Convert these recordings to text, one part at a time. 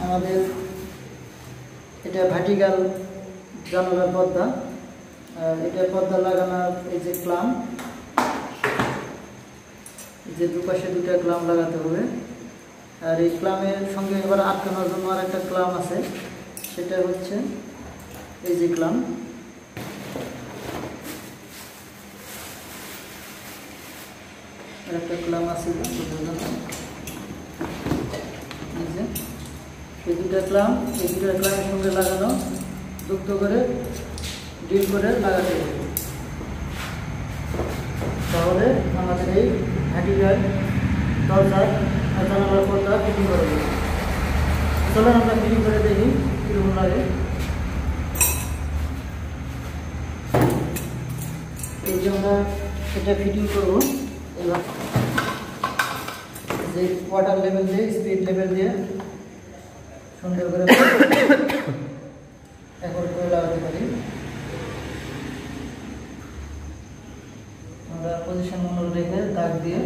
আমাদের এটা ভার্টিক্যাল জানালার পর্দা, এটা পর্দা লাগানোর এই যে ক্লাম, যে দুপাশে দুটা ক্লাম লাগাতে হবে। আর এই ক্লামের সঙ্গে এবার আটকানোর জন্য আর একটা ক্লাম আছে, সেটা হচ্ছে এই যে ক্লাম। আর একটা ক্লাম আছে, এই দুটা ক্লাম, এই দুটা ক্লামের সঙ্গে লাগানো, যুক্ত করে ড্রিল করে লাগাতে হবে। তাহলে আমাদের এই ভার্টিক্যাল দরজার আর জানালার পর্দা ফিটিং করে দেবে। চলেন আমরা ফিটিং করে দেখি কীরকম লাগে। এই যে আমরা এটা ফিটিং করবো, এবার যে ওয়াটার লেভেল দিয়ে, স্পিড লেভেল দিয়ে সুন্দর করে এখন করে লাগাতে পারি। আমরা পজিশন মনে রেখে দাগ দিয়ে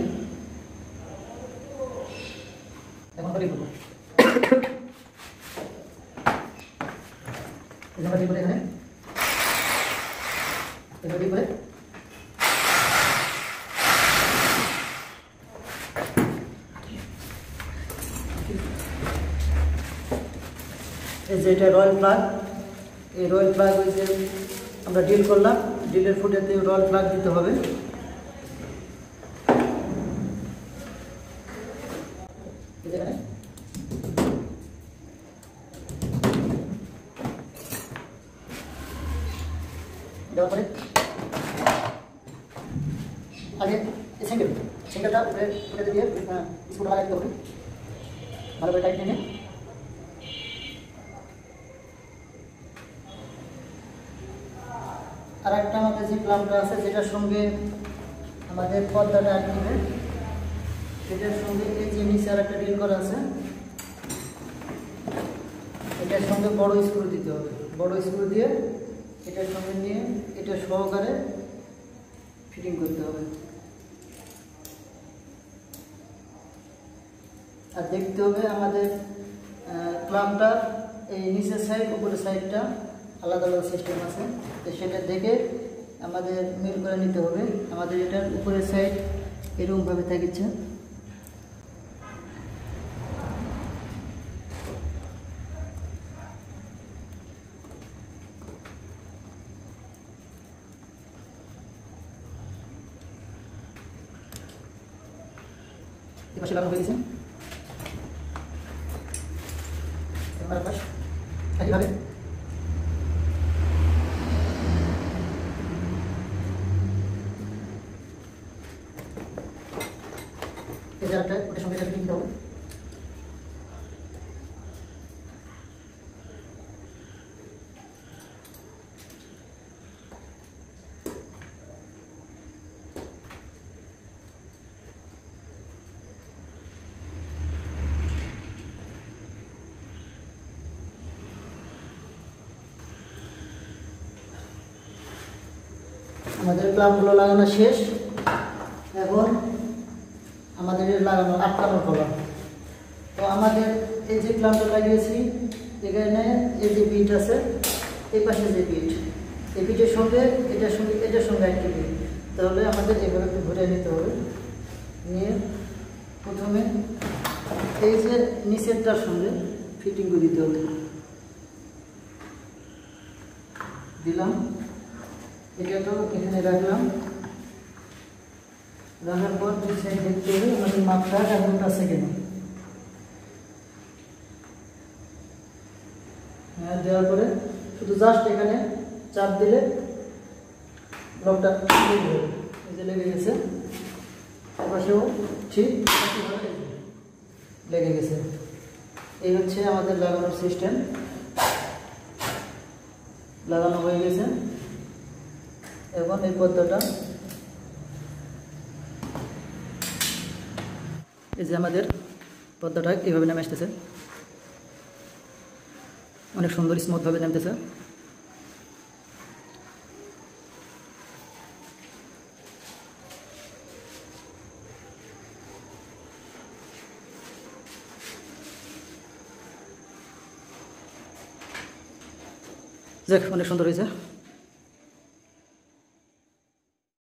এখন করি করবো। এখানে এভাবে করে এই যে এটা রয়্যাল প্লাগ, এই রয়্যাল প্লাগ ওই যে আমরা ডিল করলাম, ডিলের ফুটেতে রয়্যাল প্লাগ দিতে হবে। দেওয়ার পরে আগে সিঙ্গেলটা উপরে দিয়ে স্ক্রু লাগাই দিতে হবে, ভালো করে টাইট নিয়ে। আর একটা আমাদের যে প্লামটা আছে, যেটার সঙ্গে আমাদের পর্দাটা আটকে, সেটার সঙ্গে এই যে নিচে আর একটা ডিল করা আছে, এটার সঙ্গে বড় স্ক্রু দিতে হবে। বড় স্ক্রু দিয়ে এটার সঙ্গে নিয়ে এটা সহকারে ফিটিং করতে হবে। আর দেখতে হবে আমাদের প্লামটা এই নিচের সাইড উপরের সাইডটা আলাদা আলাদা সিস্টেম আছে, তো সেটা দেখে আমাদের মিল করে নিতে হবে। আমাদের এটার উপরের সাইড এরকমভাবে থাকছে, এপাশে লাগানো হয়ে গেছে। একইভাবে এই জায়গাটা ওটার সঙ্গে ফিটিং দিতে হবে। আমাদের ক্লামগুলো লাগানো শেষ, এখন আমাদের লাগানো আটকানোর পালা। তো আমাদের এই যে ক্লামটা লাগিয়েছি, এখানে এই যে বিট আছে, এই পাশে যে বিট, এই বিটের সঙ্গে এটার সঙ্গে আটকে দিই। তাহলে আমাদের এভাবে একটু ঘুরে নিতে হবে, নিয়ে প্রথমে এই যে নিচেরটার সঙ্গে ফিটিং করে দিতে হবে। দিলাম, এটা তো এখানে রাখলাম, রাখার পর দুই সাইড দেখতে হবে আমাদের মাপটা এখন আছে কিনা। দেওয়ার পরে শুধু জাস্ট এখানে চাপ দিলে লকটা লেগে গেছে, পাশেও ঠিক লেগে গেছে। এই হচ্ছে আমাদের লাগানোর সিস্টেম, লাগানো হয়ে গেছে। এখন এই পর্দাটা, এই যে আমাদের পর্দাটা এইভাবে নেমে আসতেছে, অনেক সুন্দর স্মুথভাবে নামতেছে। যাক অনেক সুন্দর হয়েছে।